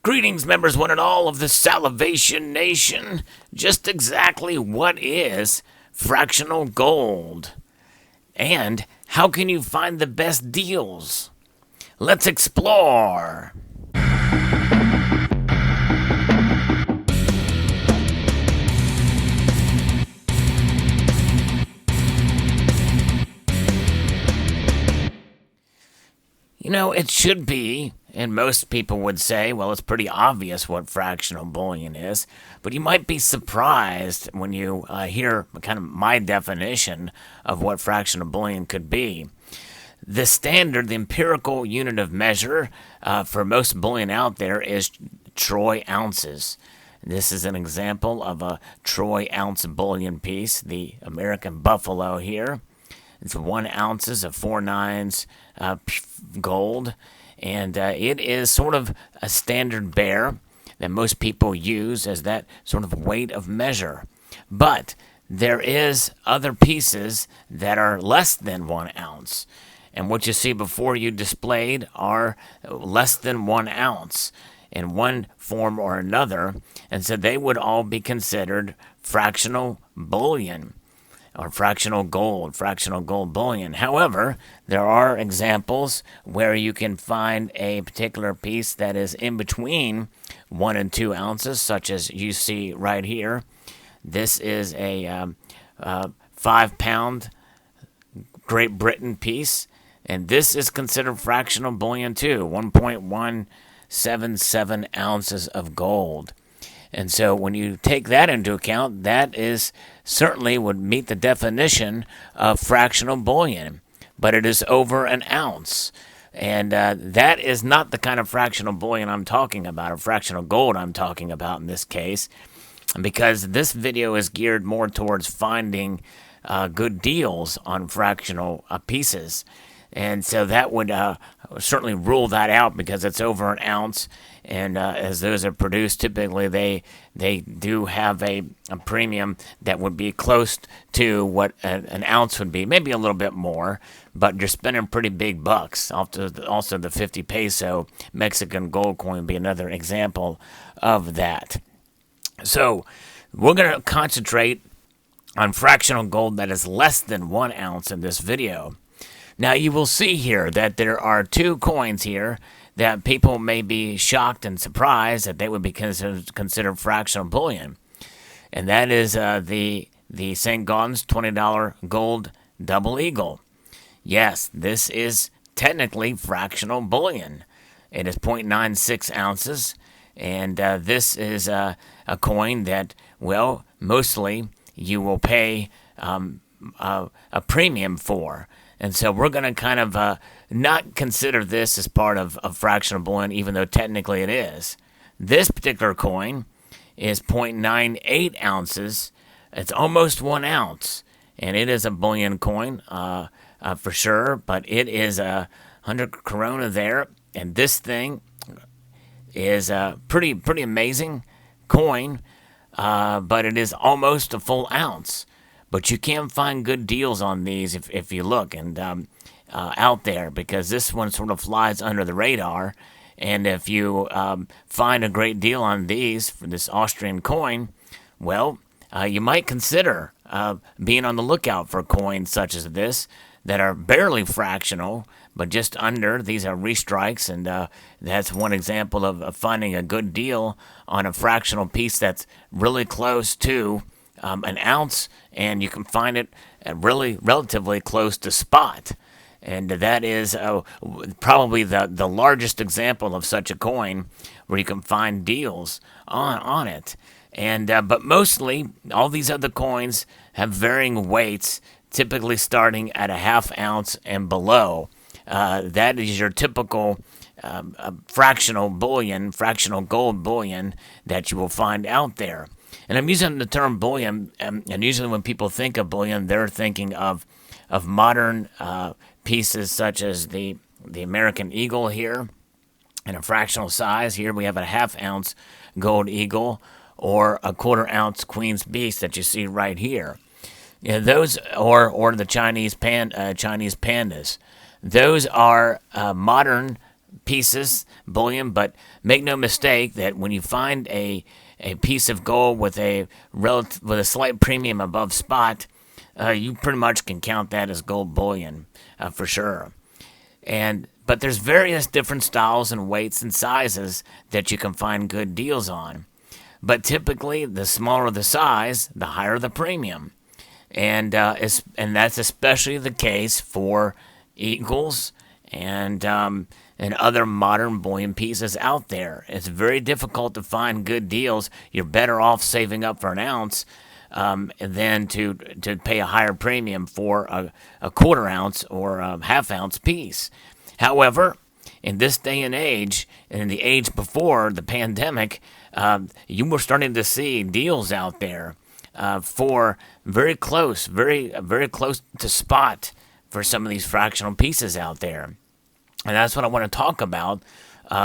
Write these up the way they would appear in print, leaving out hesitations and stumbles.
Greetings, members one and all of the Salivation Nation. Just exactly what is fractional gold? And how can you find the best deals? Let's explore. You know, it should be, and most people would say, well, it's pretty obvious what fractional bullion is, but you might be surprised when you hear kind of my definition of what fractional bullion could be. The standard, the empirical unit of measure for most bullion out there is troy ounces. This is an example of a troy ounce bullion piece, the American Buffalo here. It's 1 ounces of 4 nines gold, and it is sort of a standard bear that most people use as that sort of weight of measure. But there is other pieces that are less than 1 ounce, and what you see before you displayed are less than 1 ounce in one form or another, and so they would all be considered fractional bullion, or fractional gold bullion. However, there are examples where you can find a particular piece that is in between 1 and 2 ounces, such as you see right here. This is a 5-pound Great Britain piece, and this is considered fractional bullion too, 1.177 ounces of gold. And so when you take that into account, that is certainly would meet the definition of fractional bullion, but it is over 1 ounce. And that is not the kind of fractional bullion I'm talking about, or fractional gold I'm talking about in this case, because this video is geared more towards finding good deals on fractional pieces. And so that would certainly rule that out because it's over 1 ounce. And as those are produced, typically they do have a premium that would be close to what an ounce would be, maybe a little bit more, but you're spending pretty big bucks. Also, the 50 peso Mexican gold coin would be another example of that. So we're going to concentrate on fractional gold that is less than 1 ounce in this video. Now you will see here that there are 2 coins here that people may be shocked and surprised that they would be considered fractional bullion. And that is the St. Gaudens $20 gold double eagle. Yes, this is technically fractional bullion. It is 0.96 ounces, and this is a coin that, well, mostly you will pay a premium for. And so we're going to kind of not consider this as part of fractional bullion, even though technically it is. This particular coin is 0.98 ounces. It's almost 1 ounce, and it is a bullion coin for sure, but it is 100 corona there, and this thing is a pretty amazing coin, but it is almost a full ounce. But you can find good deals on these if you look and out there, because this one sort of flies under the radar. And if you find a great deal on these for this Austrian coin, well, you might consider being on the lookout for coins such as this that are barely fractional, but just under. These are restrikes, and that's one example of finding a good deal on a fractional piece that's really close to 1 ounce, and you can find it really relatively close to spot. And that is probably the largest example of such a coin where you can find deals on it. And but mostly all these other coins have varying weights, typically starting at 1/2 ounce and below. That is your typical fractional bullion, fractional gold bullion that you will find out there. And I'm using the term bullion, and usually when people think of bullion, they're thinking of modern pieces such as the American Eagle here in a fractional size. Here we have a 1/2 ounce gold eagle, or a 1/4 ounce Queen's Beast that you see right here. Yeah, those or the Chinese pandas. Those are modern pieces, bullion, but make no mistake that when you find a piece of gold with a slight premium above spot, you pretty much can count that as gold bullion for sure. But there's various different styles and weights and sizes that you can find good deals on. But typically, the smaller the size, the higher the premium, and that's especially the case for eagles and other modern bullion pieces out there. It's very difficult to find good deals. You're better off saving up for an ounce than to pay a higher premium for a quarter ounce or a half ounce piece. However, in this day and age, and in the age before the pandemic, you were starting to see deals out there for very close to spot for some of these fractional pieces out there. And that's what I want to talk about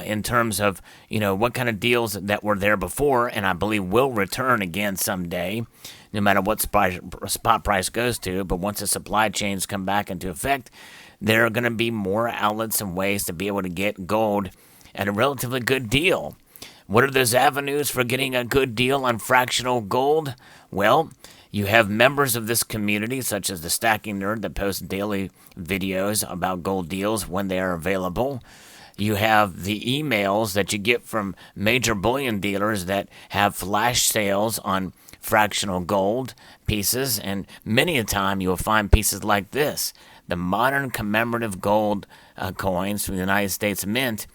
in terms of, what kind of deals that were there before, and I believe will return again someday, no matter what spot price goes to. But once the supply chains come back into effect, there are going to be more outlets and ways to be able to get gold at a relatively good deal. What are those avenues for getting a good deal on fractional gold? Well, you have members of this community, such as the Stacking Nerd, that posts daily videos about gold deals when they are available. You have the emails that you get from major bullion dealers that have flash sales on fractional gold pieces, and many a time you will find pieces like this. The modern commemorative gold coins from the United States Mint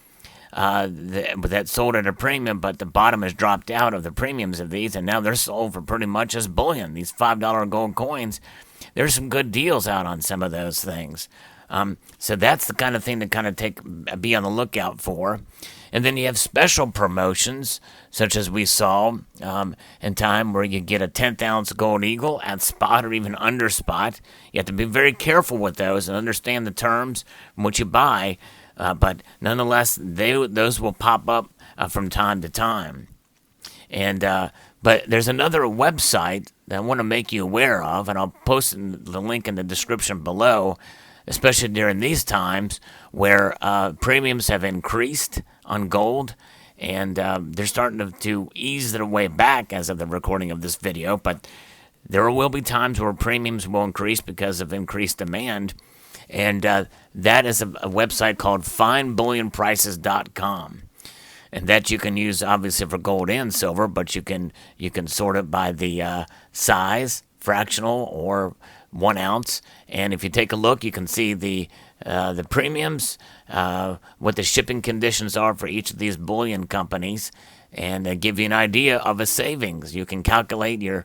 that sold at a premium, but the bottom has dropped out of the premiums of these, and now they're sold for pretty much as bullion. These $5 gold coins, there's some good deals out on some of those things. So that's the kind of thing to be on the lookout for. And then you have special promotions, such as we saw in time, where you get a 10th ounce gold eagle at spot or even under spot. You have to be very careful with those and understand the terms from which you buy. But nonetheless, those will pop up from time to time. But there's another website that I want to make you aware of, and I'll post the link in the description below, especially during these times where premiums have increased on gold, and they're starting to ease their way back as of the recording of this video. But there will be times where premiums will increase because of increased demand, and that is a website called findbullionprices.com. And that you can use obviously for gold and silver, but you can sort it by the size, fractional or 1 ounce. And if you take a look, you can see the premiums, what the shipping conditions are for each of these bullion companies, and they give you an idea of a savings. You can calculate your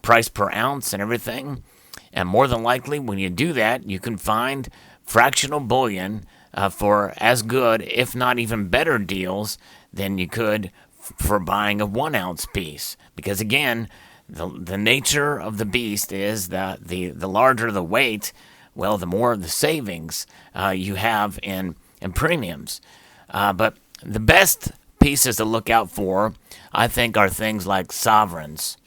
price per ounce and everything. And more than likely, when you do that, you can find fractional bullion for as good, if not even better deals than you could for buying a 1 ounce piece. Because again, the nature of the beast is that the larger the weight, well, the more of the savings you have in premiums. But the best pieces to look out for, I think, are things like sovereigns.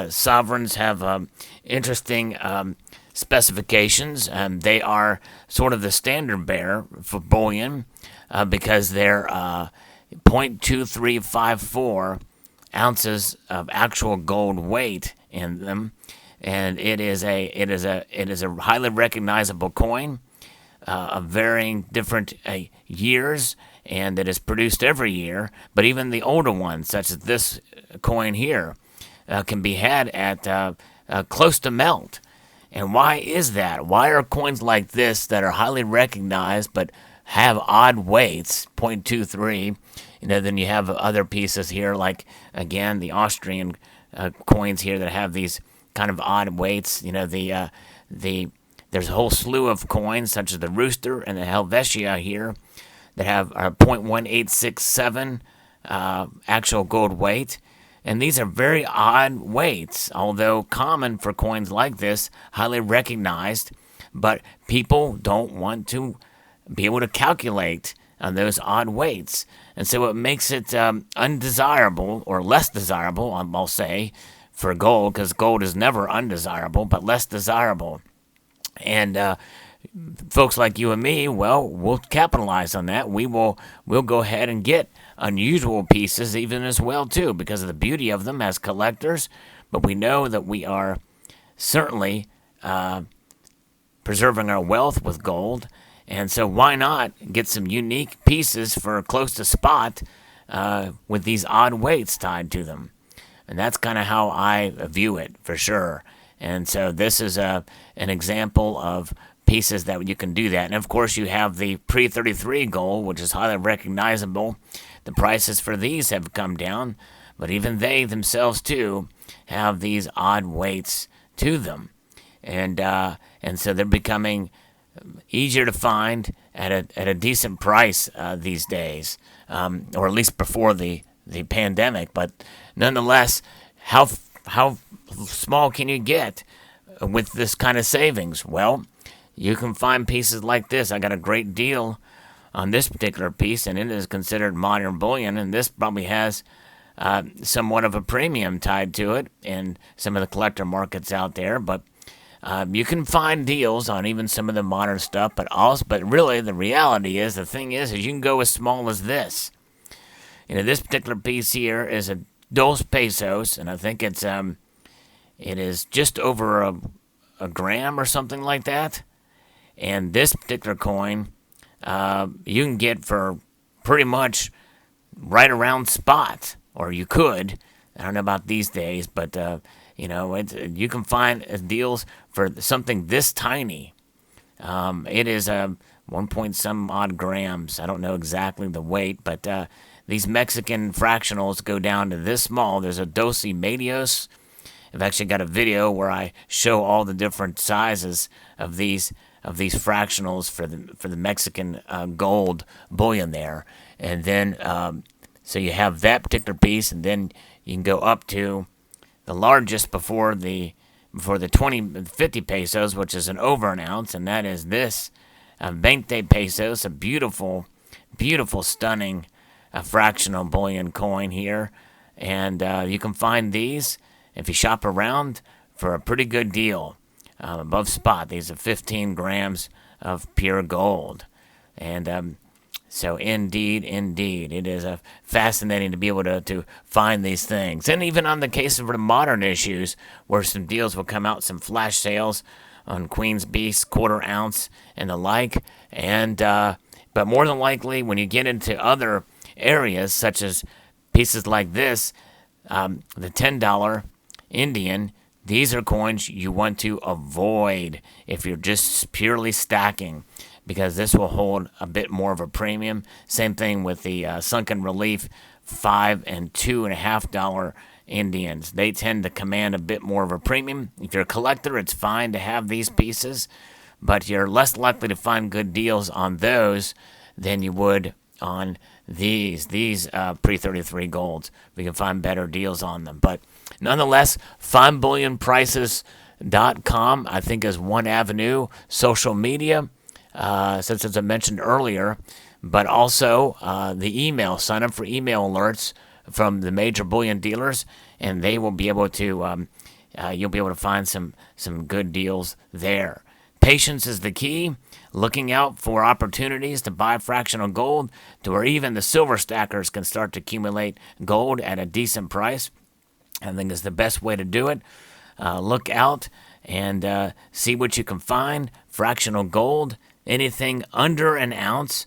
Sovereigns have interesting specifications. They are sort of the standard bearer for bullion because they're 0.2354 ounces of actual gold weight in them, and it is a highly recognizable coin of varying different years, and it is produced every year. But even the older ones, such as this coin here, can be had at close to melt. And why is that? Why are coins like this that are highly recognized but have odd weights, 0.23, then you have other pieces here, like, again, the Austrian coins here that have these kind of odd weights. There's a whole slew of coins, such as the Rooster and the Helvetia here, that have 0.1867 actual gold weight. And these are very odd weights, although common for coins like this, highly recognized. But people don't want to be able to calculate on those odd weights. And so it makes it undesirable, or less desirable, I'll say, for gold, because gold is never undesirable, but less desirable. And folks like you and me, well, we'll capitalize on that. We'll go ahead and get unusual pieces even as well too, because of the beauty of them as collectors. But we know that we are certainly preserving our wealth with gold, and so why not get some unique pieces for close to spot with these odd weights tied to them? And that's kind of how I view it for sure. And so this is an example of pieces that you can do that. And of course, you have the pre-33 gold, which is highly recognizable. The prices for these have come down, but even they themselves too have these odd weights to them, and so they're becoming easier to find at a decent price these days, or at least before the pandemic. But nonetheless, how small can you get with this kind of savings? Well, you can find pieces like this. I got a great deal on this particular piece, and it is considered modern bullion, and this probably has somewhat of a premium tied to it in some of the collector markets out there. But you can find deals on even some of the modern stuff, but really the reality is, the thing is you can go as small as this. This particular piece here is a 2 pesos, and I think it is just over a gram or something like that. And this particular coin, you can get for pretty much right around spot, or you could. I don't know about these days, but you can find deals for something this tiny. It is 1 point some odd grams. I don't know exactly the weight, but these Mexican fractionals go down to this small. There's a 2 medios. I've actually got a video where I show all the different sizes of these fractionals for the Mexican gold bullion there, and then so you have that particular piece, and then you can go up to the largest before the 50 pesos, which is over an ounce, and that is this 20 pesos, a beautiful, stunning fractional bullion coin here, and you can find these if you shop around for a pretty good deal. Above spot. These are 15 grams of pure gold. And so indeed, it is fascinating to be able to find these things. And even on the case of the modern issues, where some deals will come out, some flash sales on Queen's Beast, quarter ounce, and the like. And but more than likely, when you get into other areas, such as pieces like this, the $10 Indian, these are coins you want to avoid if you're just purely stacking, because this will hold a bit more of a premium. Same thing with the Sunken Relief $5 and $2.50 Indians. They tend to command a bit more of a premium. If you're a collector, it's fine to have these pieces, but you're less likely to find good deals on those than you would on these pre-33 golds. We can find better deals on them. But nonetheless, findbullionprices.com, I think, is one avenue. Social media, since as I mentioned earlier, but also the email. Sign up for email alerts from the major bullion dealers, and they will be able to, you'll be able to find some good deals there. Patience is the key. Looking out for opportunities to buy fractional gold to where even the silver stackers can start to accumulate gold at a decent price. I think is the best way to do it. Look out and see what you can find. Fractional gold, anything under an ounce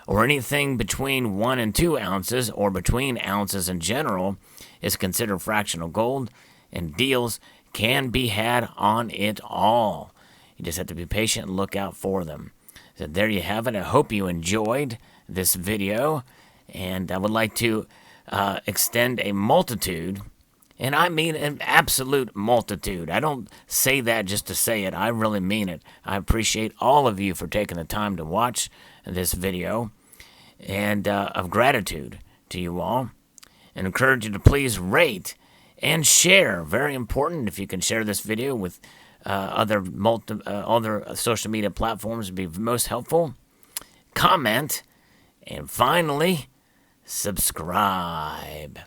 or anything between 1 and 2 ounces or between ounces in general is considered fractional gold, and deals can be had on it all. You just have to be patient and look out for them. So there you have it. I hope you enjoyed this video, and I would like to extend a multitude, and I mean an absolute multitude. I don't say that just to say it. I really mean it. I appreciate all of you for taking the time to watch this video, and of gratitude to you all, and encourage you to please rate and share. Very important. If you can share this video with other social media platforms, would be most helpful. Comment, and finally, subscribe.